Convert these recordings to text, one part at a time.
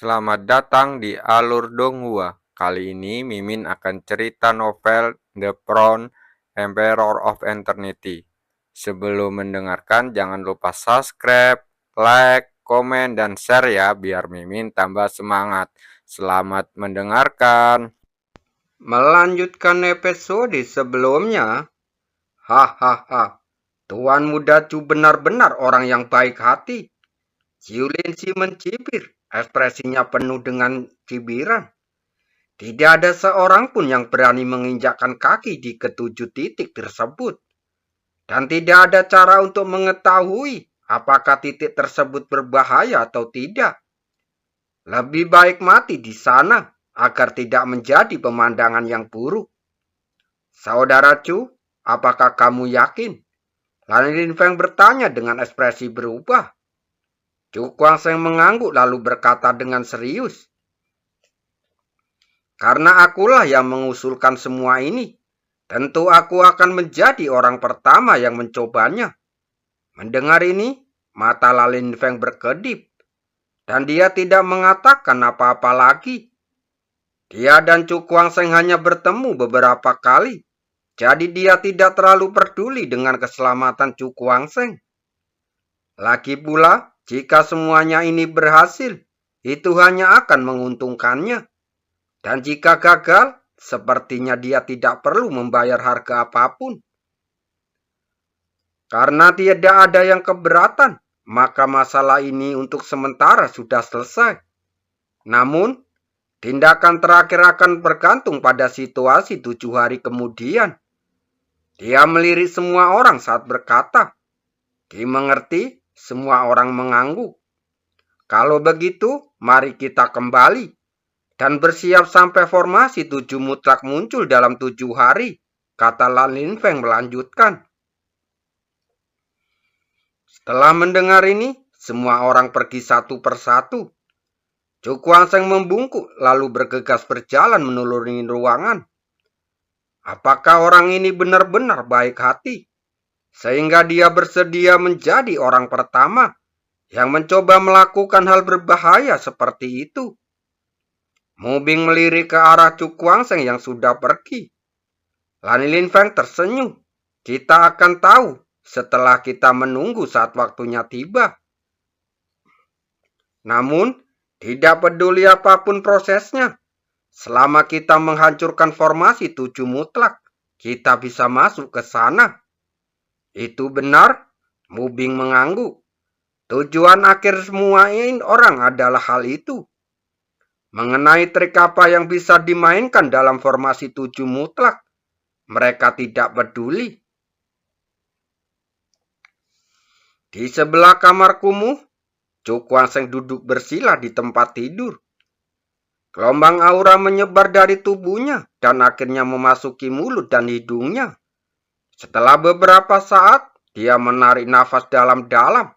Selamat datang di Alur Donghua. Kali ini Mimin akan cerita novel The Crown, Emperor of Eternity. Sebelum mendengarkan, jangan lupa subscribe, like, komen, dan share ya, biar Mimin tambah semangat. Selamat mendengarkan. Melanjutkan episode sebelumnya, hahaha, Tuan Muda Chu benar-benar orang yang baik hati. Ciulinsi mencibir, ekspresinya penuh dengan cibiran. Tidak ada seorang pun yang berani menginjakkan kaki di ketujuh titik tersebut. Dan tidak ada cara untuk mengetahui apakah titik tersebut berbahaya atau tidak. Lebih baik mati di sana agar tidak menjadi pemandangan yang buruk. Saudara Chu, apakah kamu yakin? Lin Feng bertanya dengan ekspresi berubah. Chu Guangsheng mengangguk lalu berkata dengan serius. Karena akulah yang mengusulkan semua ini, tentu aku akan menjadi orang pertama yang mencobanya. Mendengar ini, mata Lin Feng berkedip, dan dia tidak mengatakan apa-apa lagi. Dia dan Chu Guangsheng hanya bertemu beberapa kali. Jadi dia tidak terlalu peduli dengan keselamatan Chu Guangsheng. Lagi pula, jika semuanya ini berhasil, itu hanya akan menguntungkannya. Dan jika gagal, sepertinya dia tidak perlu membayar harga apapun. Karena tidak ada yang keberatan, maka masalah ini untuk sementara sudah selesai. Namun, tindakan terakhir akan bergantung pada situasi 7 hari kemudian. Dia melirik semua orang saat berkata. Dimengerti, semua orang mengangguk. Kalau begitu, mari kita kembali dan bersiap sampai formasi 7 mutlak muncul dalam 7 hari, kata Lin Feng melanjutkan. Setelah mendengar ini, semua orang pergi satu persatu. Chu Guangsheng membungkuk lalu bergegas berjalan menelusuri ruangan. Apakah orang ini benar-benar baik hati? Sehingga dia bersedia menjadi orang pertama yang mencoba melakukan hal berbahaya seperti itu. Mu Bing melirik ke arah Chu Guangsheng yang sudah pergi. Lin Feng tersenyum. Kita akan tahu setelah kita menunggu saat waktunya tiba. Namun, tidak peduli apapun prosesnya. Selama kita menghancurkan formasi 7 mutlak, kita bisa masuk ke sana. Itu benar, Mu Bing mengangguk. Tujuan akhir semua ini orang adalah hal itu. Mengenai trik apa yang bisa dimainkan dalam formasi 7 mutlak, mereka tidak peduli. Di sebelah kamar kumuh, Chu Guangsheng duduk bersila di tempat tidur. Gelombang aura menyebar dari tubuhnya dan akhirnya memasuki mulut dan hidungnya. Setelah beberapa saat, dia menarik nafas dalam-dalam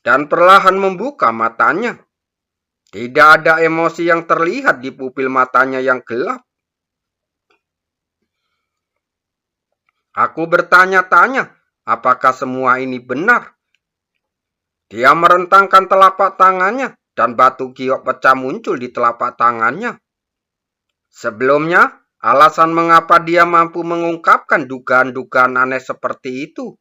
dan perlahan membuka matanya. Tidak ada emosi yang terlihat di pupil matanya yang gelap. Aku bertanya-tanya, apakah semua ini benar? Dia merentangkan telapak tangannya dan batu giok pecah muncul di telapak tangannya. Sebelumnya, alasan mengapa dia mampu mengungkapkan dugaan-dugaan aneh seperti itu.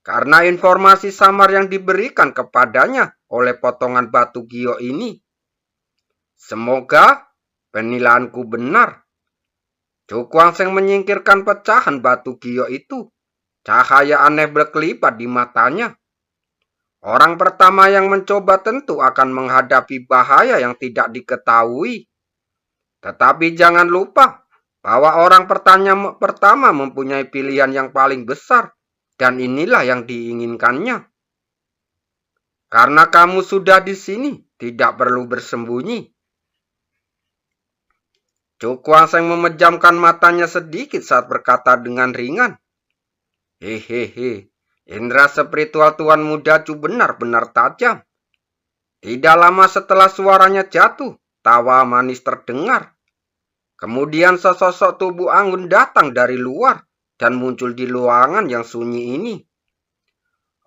Karena informasi samar yang diberikan kepadanya oleh potongan batu giok ini. Semoga penilaianku benar. Chu Guangsheng menyingkirkan pecahan batu giok itu. Cahaya aneh berkelipat di matanya. Orang pertama yang mencoba tentu akan menghadapi bahaya yang tidak diketahui. Tetapi jangan lupa bahwa orang pertama mempunyai pilihan yang paling besar dan inilah yang diinginkannya. Karena kamu sudah di sini, tidak perlu bersembunyi. Chu Guangsheng memejamkan matanya sedikit saat berkata dengan ringan. Hehehe. Indra spiritual Tuan Muda Chu benar-benar tajam. Tidak lama setelah suaranya jatuh, tawa manis terdengar. Kemudian sesosok tubuh anggun datang dari luar dan muncul di ruangan yang sunyi ini.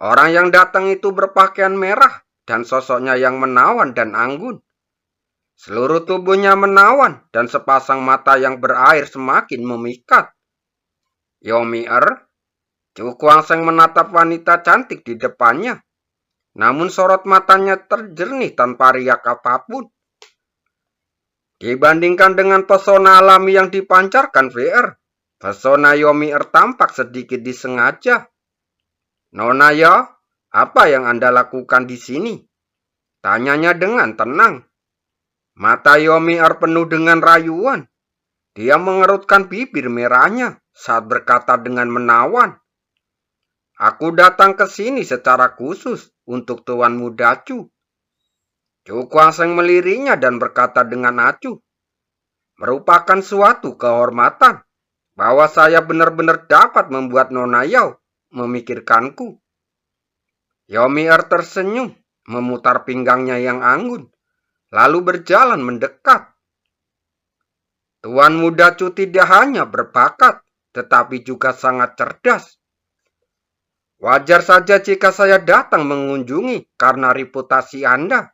Orang yang datang itu berpakaian merah dan sosoknya yang menawan dan anggun. Seluruh tubuhnya menawan dan sepasang mata yang berair semakin memikat. Yomi-er, Chu Kuang-seng menatap wanita cantik di depannya. Namun sorot matanya terjernih tanpa riak apapun. Dibandingkan dengan pesona alami yang dipancarkan VR, pesona Yomi-er tampak sedikit disengaja. Nona ya, apa yang Anda lakukan di sini? Tanyanya dengan tenang. Mata Yomi-er penuh dengan rayuan. Dia mengerutkan bibir merahnya saat berkata dengan menawan. Aku datang ke sini secara khusus untuk Tuan Muda Chu. Chu Kuang-seng melirinya dan berkata dengan acuh. Merupakan suatu kehormatan bahwa saya benar-benar dapat membuat Nona Yao memikirkanku. Yomi-er tersenyum, memutar pinggangnya yang anggun, lalu berjalan mendekat. Tuan Muda Chu tidak hanya berbakat, tetapi juga sangat cerdas. Wajar saja jika saya datang mengunjungi karena reputasi Anda.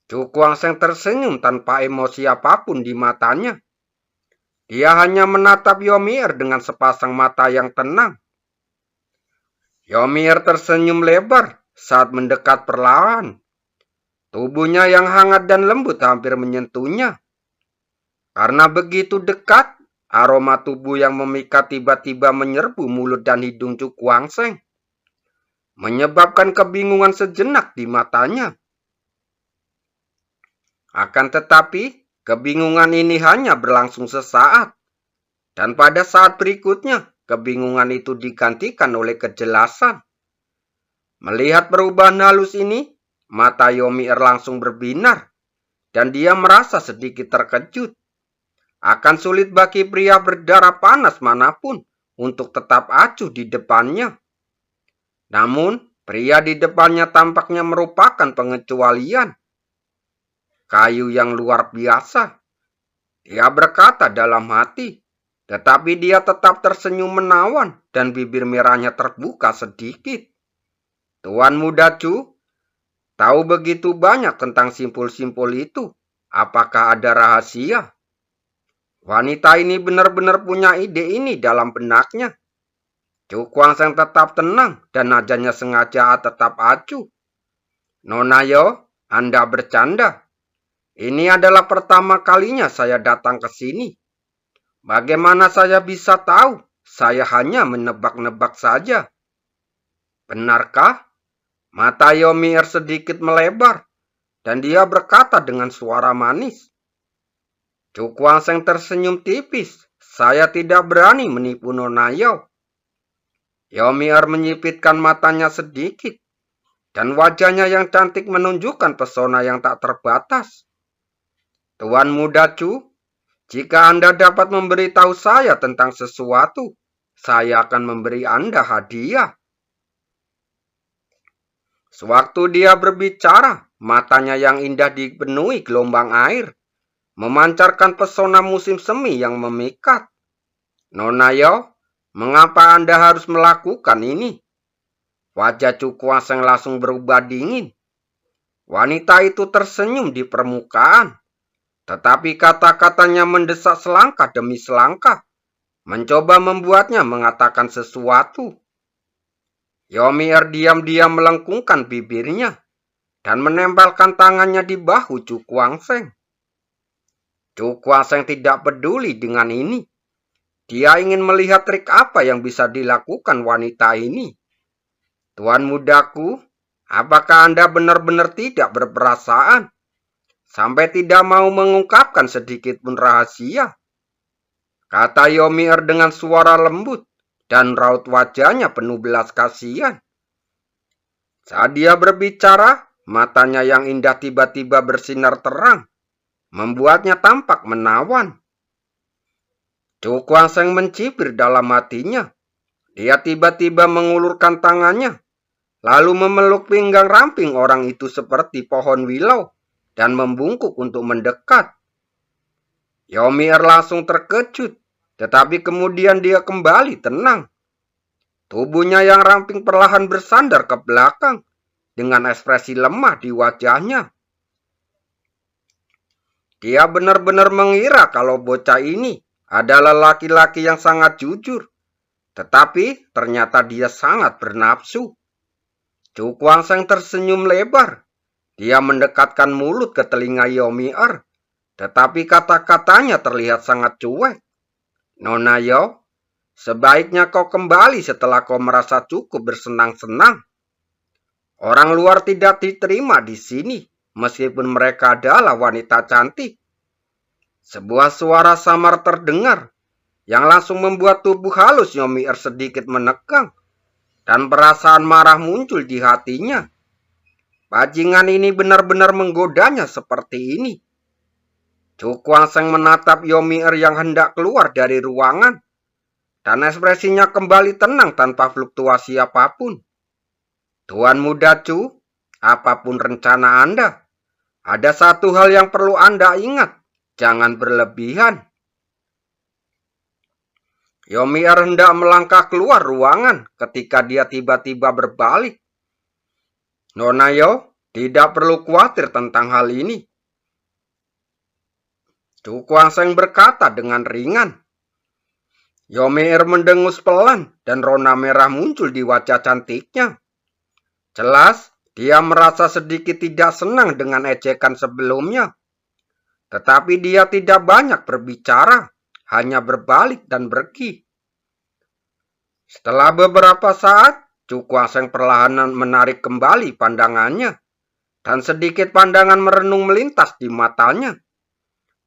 Chu Kuang-seng tersenyum tanpa emosi apapun di matanya. Dia hanya menatap Yomi-er dengan sepasang mata yang tenang. Yomi-er tersenyum lebar saat mendekat perlahan. Tubuhnya yang hangat dan lembut hampir menyentuhnya. Karena begitu dekat, aroma tubuh yang memikat tiba-tiba menyerbu mulut dan hidung Chu Kuang-seng, menyebabkan kebingungan sejenak di matanya. Akan tetapi, kebingungan ini hanya berlangsung sesaat, dan pada saat berikutnya, kebingungan itu digantikan oleh kejelasan. Melihat perubahan halus ini, mata Yomi-er langsung berbinar, dan dia merasa sedikit terkejut. Akan sulit bagi pria berdarah panas manapun untuk tetap acuh di depannya. Namun, pria di depannya tampaknya merupakan pengecualian. Kayu yang luar biasa. Dia berkata dalam hati, tetapi dia tetap tersenyum menawan dan bibir merahnya terbuka sedikit. Tuan Muda Chu, tahu begitu banyak tentang simpul-simpul itu. Apakah ada rahasia? Wanita ini benar-benar punya ide ini dalam benaknya. Chu Kuang-seng tetap tenang dan najanya sengaja tetap acuh. Nona Yo, Anda bercanda. Ini adalah pertama kalinya saya datang ke sini. Bagaimana saya bisa tahu? Saya hanya menebak-nebak saja. Benarkah? Mata Yomi-er sedikit melebar, dan dia berkata dengan suara manis. Chu Kuang-seng tersenyum tipis. Saya tidak berani menipu Nona Yao. Yomi-er menyipitkan matanya sedikit, dan wajahnya yang cantik menunjukkan pesona yang tak terbatas. Tuan Muda Chu, jika Anda dapat memberitahu saya tentang sesuatu, saya akan memberi Anda hadiah. Sewaktu dia berbicara, matanya yang indah dipenuhi gelombang air, memancarkan pesona musim semi yang memikat. Nona Yao, mengapa Anda harus melakukan ini? Wajah Chu Kuang-seng langsung berubah dingin. Wanita itu tersenyum di permukaan, tetapi kata-katanya mendesak selangkah demi selangkah, mencoba membuatnya mengatakan sesuatu. Yomi-er diam-diam melengkungkan bibirnya dan menempelkan tangannya di bahu Chu Kuang-seng. Chu Kuang-seng tidak peduli dengan ini. Dia ingin melihat trik apa yang bisa dilakukan wanita ini. Tuan mudaku, apakah Anda benar-benar tidak berperasaan? Sampai tidak mau mengungkapkan sedikit pun rahasia? Kata Yomi-er dengan suara lembut dan raut wajahnya penuh belas kasihan. Saat dia berbicara, matanya yang indah tiba-tiba bersinar terang, membuatnya tampak menawan. Chu Kuang-seng mencibir dalam hatinya. Dia tiba-tiba mengulurkan tangannya, lalu memeluk pinggang ramping orang itu seperti pohon wilau dan membungkuk untuk mendekat. Yomi-er langsung terkejut, tetapi kemudian dia kembali tenang. Tubuhnya yang ramping perlahan bersandar ke belakang, dengan ekspresi lemah di wajahnya. Dia benar-benar mengira kalau bocah ini adalah laki-laki yang sangat jujur, tetapi ternyata dia sangat bernafsu. Chu Kuangseng tersenyum lebar. Dia mendekatkan mulut ke telinga Yomi-er, tetapi kata-katanya terlihat sangat cuek. Nona Yo, sebaiknya kau kembali setelah kau merasa cukup bersenang-senang. Orang luar tidak diterima di sini, meskipun mereka adalah wanita cantik. Sebuah suara samar terdengar, yang langsung membuat tubuh halus Yomi-er sedikit menegang, dan perasaan marah muncul di hatinya. Bajingan ini benar-benar menggodanya seperti ini. Chu Kuangseng menatap Yomi-er yang hendak keluar dari ruangan, dan ekspresinya kembali tenang tanpa fluktuasi apapun. Tuan Muda Chu, apapun rencana Anda, ada satu hal yang perlu Anda ingat, jangan berlebihan. Yomi-er hendak melangkah keluar ruangan ketika dia tiba-tiba berbalik. Nona Yo, tidak perlu khawatir tentang hal ini. Chu Kuangseng berkata dengan ringan. Yomi-er mendengus pelan dan rona merah muncul di wajah cantiknya. Jelas, dia merasa sedikit tidak senang dengan ejekan sebelumnya. Tetapi dia tidak banyak berbicara, hanya berbalik dan pergi. Setelah beberapa saat, Chu Kuangseng perlahan menarik kembali pandangannya, dan sedikit pandangan merenung melintas di matanya.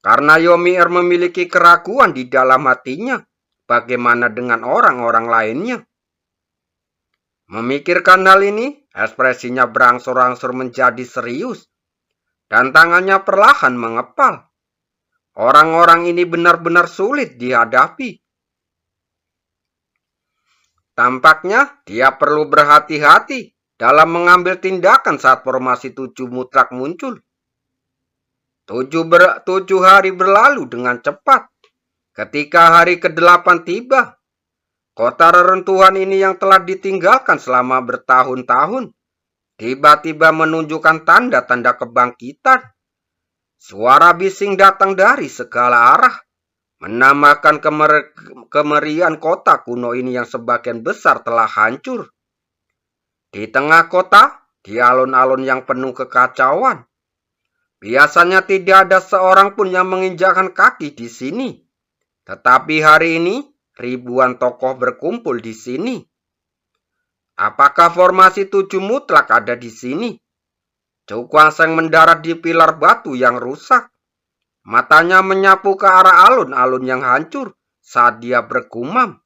Karena Yomi-er memiliki keraguan di dalam hatinya, bagaimana dengan orang-orang lainnya? Memikirkan hal ini, ekspresinya berangsur-angsur menjadi serius, dan tangannya perlahan mengepal. Orang-orang ini benar-benar sulit dihadapi. Tampaknya dia perlu berhati-hati dalam mengambil tindakan saat formasi 7 mutlak muncul. 7 hari berlalu dengan cepat. Ketika hari ke-8 tiba, kota reruntuhan ini yang telah ditinggalkan selama bertahun-tahun tiba-tiba menunjukkan tanda-tanda kebangkitan. Suara bising datang dari segala arah, menambahkan kemerian kota kuno ini yang sebagian besar telah hancur. Di tengah kota, di alun-alun yang penuh kekacauan, biasanya tidak ada seorang pun yang menginjakkan kaki di sini. Tetapi hari ini, ribuan tokoh berkumpul di sini. Apakah formasi 7 mutlak ada di sini? Chu Kuangseng mendarat di pilar batu yang rusak. Matanya menyapu ke arah alun-alun yang hancur saat dia bergumam.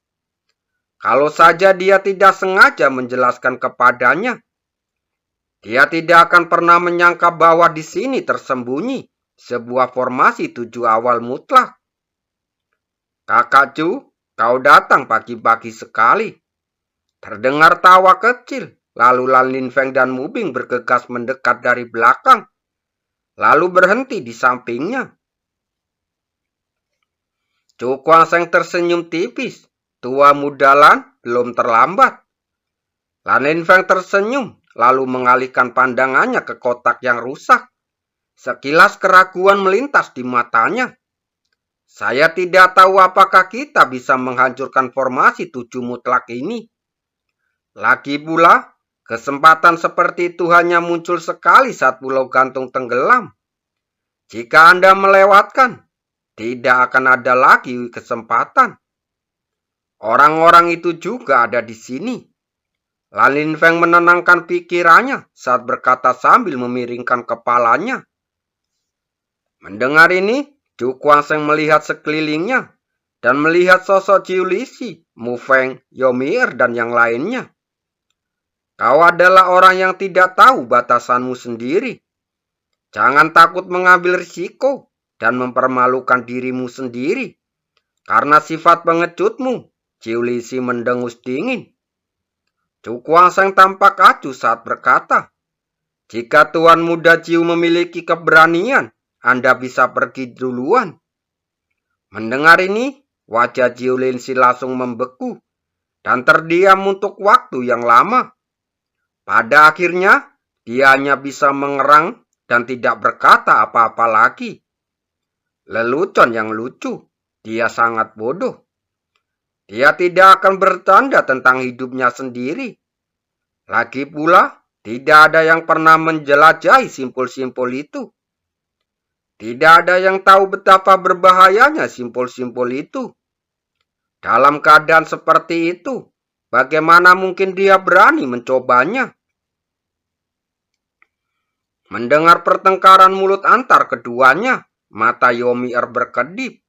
Kalau saja dia tidak sengaja menjelaskan kepadanya, dia tidak akan pernah menyangka bahwa di sini tersembunyi sebuah formasi 7 awal mutlak. Kakak Chu, kau datang pagi-pagi sekali. Terdengar tawa kecil, lalu Lan Linfeng dan Mubing bergegas mendekat dari belakang, lalu berhenti di sampingnya. Chu Kuangseng tersenyum tipis. Tua Muda Lan, belum terlambat. Lan Linfeng tersenyum, lalu mengalihkan pandangannya ke kotak yang rusak. Sekilas keraguan melintas di matanya. Saya tidak tahu apakah kita bisa menghancurkan formasi 7 mutlak ini. Lagi pula, kesempatan seperti itu hanya muncul sekali saat Pulau Gantung tenggelam. Jika Anda melewatkan, tidak akan ada lagi kesempatan. Orang-orang itu juga ada di sini. Lan Linfeng menenangkan pikirannya saat berkata sambil memiringkan kepalanya. Mendengar ini, Chu Kuangseng melihat sekelilingnya dan melihat sosok Jiu Lixi, Mu Feng, Yomi-er, dan yang lainnya. Kau adalah orang yang tidak tahu batasanmu sendiri. Jangan takut mengambil risiko dan mempermalukan dirimu sendiri. Karena sifat pengecutmu, Jiu Lixi mendengus dingin. Chu Kuangseng tampak acuh saat berkata, jika Tuan Muda Jiu memiliki keberanian, Anda bisa pergi duluan. Mendengar ini, wajah Jiu Lixi langsung membeku dan terdiam untuk waktu yang lama. Pada akhirnya, dia hanya bisa mengerang dan tidak berkata apa-apa lagi. Lelucon yang lucu, dia sangat bodoh. Dia tidak akan bertanda tentang hidupnya sendiri. Lagi pula, tidak ada yang pernah menjelajahi simpul-simpul itu. Tidak ada yang tahu betapa berbahayanya simpul-simpul itu. Dalam keadaan seperti itu, bagaimana mungkin dia berani mencobanya? Mendengar pertengkaran mulut antar keduanya, mata Yomi berkedip.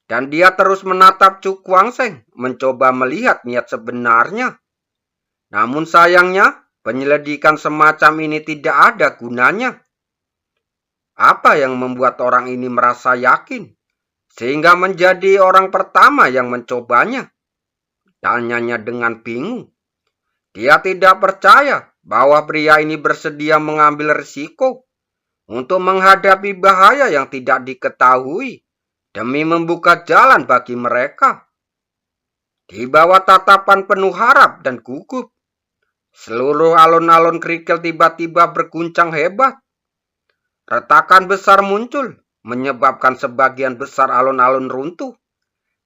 Dan dia terus menatap Chu Kuangseng, mencoba melihat niat sebenarnya. Namun sayangnya, penyelidikan semacam ini tidak ada gunanya. Apa yang membuat orang ini merasa yakin, sehingga menjadi orang pertama yang mencobanya? Tanyanya dengan bingung. Dia tidak percaya bahwa pria ini bersedia mengambil risiko untuk menghadapi bahaya yang tidak diketahui demi membuka jalan bagi mereka. Di bawah tatapan penuh harap dan gugup, seluruh alun-alun kerikil tiba-tiba berguncang hebat. Retakan besar muncul, menyebabkan sebagian besar alun-alun runtuh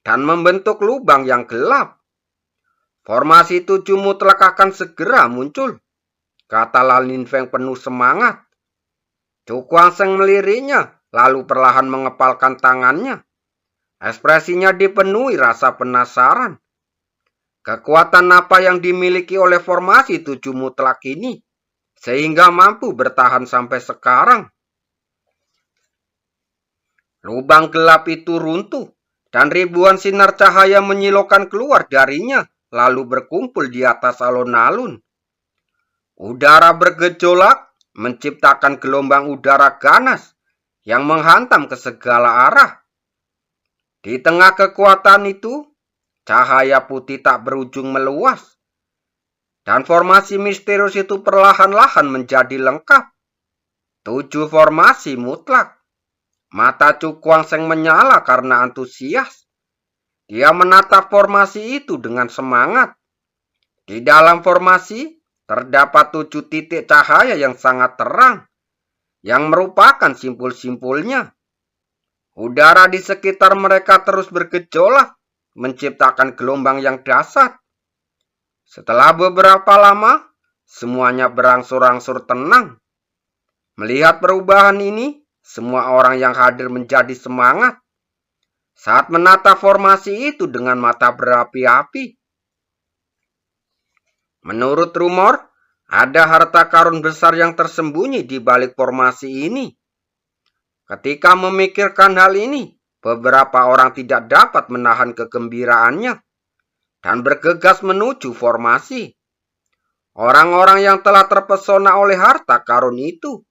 dan membentuk lubang yang gelap. Formasi 7 mutlak akan segera muncul, kata Lin Feng penuh semangat. Chu Kuangseng meliriknya, lalu perlahan mengepalkan tangannya. Ekspresinya dipenuhi rasa penasaran. Kekuatan apa yang dimiliki oleh formasi 7 mutlak ini, sehingga mampu bertahan sampai sekarang? Lubang gelap itu runtuh, dan ribuan sinar cahaya menyilaukan keluar darinya, lalu berkumpul di atas alun-alun. Udara bergejolak, menciptakan gelombang udara ganas yang menghantam ke segala arah. Di tengah kekuatan itu, cahaya putih tak berujung meluas, dan formasi misterius itu perlahan-lahan menjadi lengkap. 7 formasi mutlak. Mata Chu Kuangseng menyala karena antusias. Dia menatap formasi itu dengan semangat. Di dalam formasi, terdapat 7 titik cahaya yang sangat terang, yang merupakan simpul-simpulnya. Udara di sekitar mereka terus bergejolak, menciptakan gelombang yang dahsyat. Setelah beberapa lama, semuanya berangsur-angsur tenang. Melihat perubahan ini, semua orang yang hadir menjadi semangat saat menatap formasi itu dengan mata berapi-api. Menurut rumor, ada harta karun besar yang tersembunyi di balik formasi ini. Ketika memikirkan hal ini, beberapa orang tidak dapat menahan kegembiraannya dan bergegas menuju formasi. Orang-orang yang telah terpesona oleh harta karun itu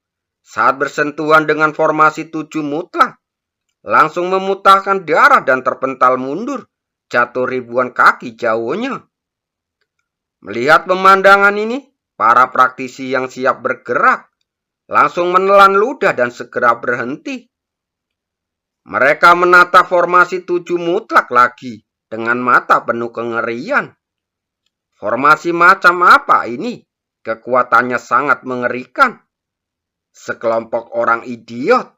saat bersentuhan dengan formasi 7 mutlak, langsung memuntahkan darah dan terpental mundur, jatuh ribuan kaki jauhnya. Melihat pemandangan ini, para praktisi yang siap bergerak, langsung menelan ludah dan segera berhenti. Mereka menatap formasi 7 mutlak lagi, dengan mata penuh kengerian. Formasi macam apa ini? Kekuatannya sangat mengerikan. Sekelompok orang idiot.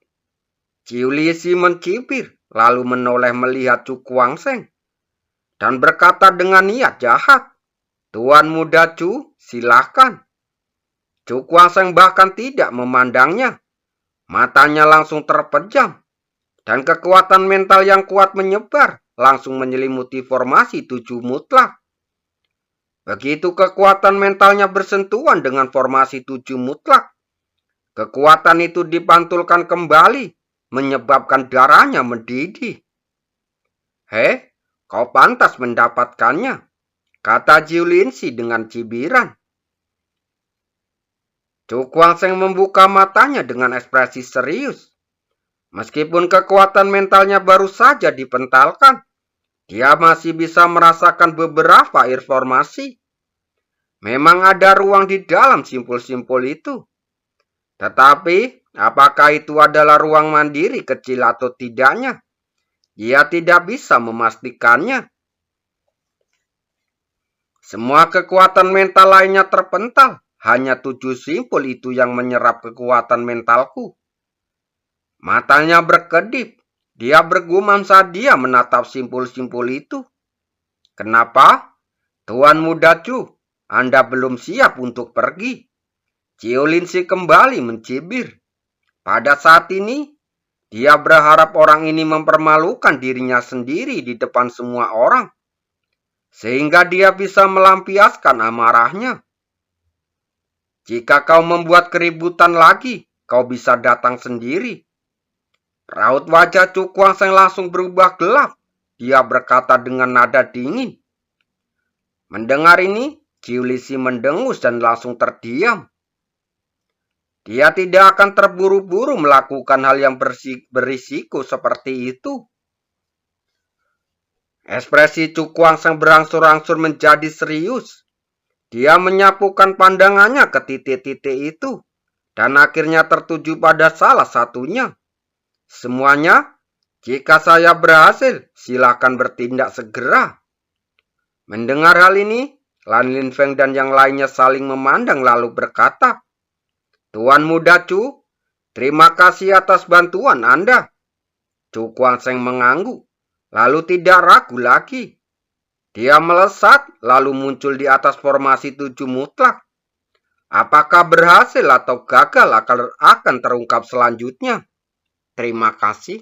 Ciu Lisi mencibir, lalu menoleh melihat Chu Kuangseng, dan berkata dengan niat jahat, "Tuan muda Chu, silahkan." Chu Kuangseng bahkan tidak memandangnya. Matanya langsung terpejam, dan kekuatan mental yang kuat menyebar, langsung menyelimuti formasi 7 mutlak. Begitu kekuatan mentalnya bersentuhan dengan formasi 7 mutlak, kekuatan itu dipantulkan kembali, menyebabkan darahnya mendidih. "Hei, kau pantas mendapatkannya," kata Jiu Linsi dengan cibiran. Chu Kuangseng membuka matanya dengan ekspresi serius. Meskipun kekuatan mentalnya baru saja dipentalkan, dia masih bisa merasakan beberapa informasi. Memang ada ruang di dalam simpul-simpul itu. Tetapi, apakah itu adalah ruang mandiri kecil atau tidaknya? Ia tidak bisa memastikannya. Semua kekuatan mental lainnya terpental, hanya 7 simpul itu yang menyerap kekuatan mentalku. Matanya berkedip. Dia bergumam saat dia menatap simpul-simpul itu. Kenapa? Tuan Muda Chu, Anda belum siap untuk pergi. Ciulinsi kembali mencibir. Pada saat ini, dia berharap orang ini mempermalukan dirinya sendiri di depan semua orang, sehingga dia bisa melampiaskan amarahnya. Jika kau membuat keributan lagi, kau bisa datang sendiri. Raut wajah Chu Kuangseng langsung berubah gelap. Dia berkata dengan nada dingin. Mendengar ini, Ciulisi mendengus dan langsung terdiam. Dia tidak akan terburu-buru melakukan hal yang berisiko seperti itu. Ekspresi Chu Kuangseng berangsur-angsur menjadi serius. Dia menyapukan pandangannya ke titik-titik itu, dan akhirnya tertuju pada salah satunya. Semuanya, jika saya berhasil, silakan bertindak segera. Mendengar hal ini, Lan Linfeng dan yang lainnya saling memandang lalu berkata, Tuan Muda Chu, terima kasih atas bantuan Anda. Chu Kuangseng mengangguk, lalu tidak ragu lagi. Dia melesat, lalu muncul di atas formasi 7 mutlak. Apakah berhasil atau gagal akan terungkap selanjutnya? Terima kasih.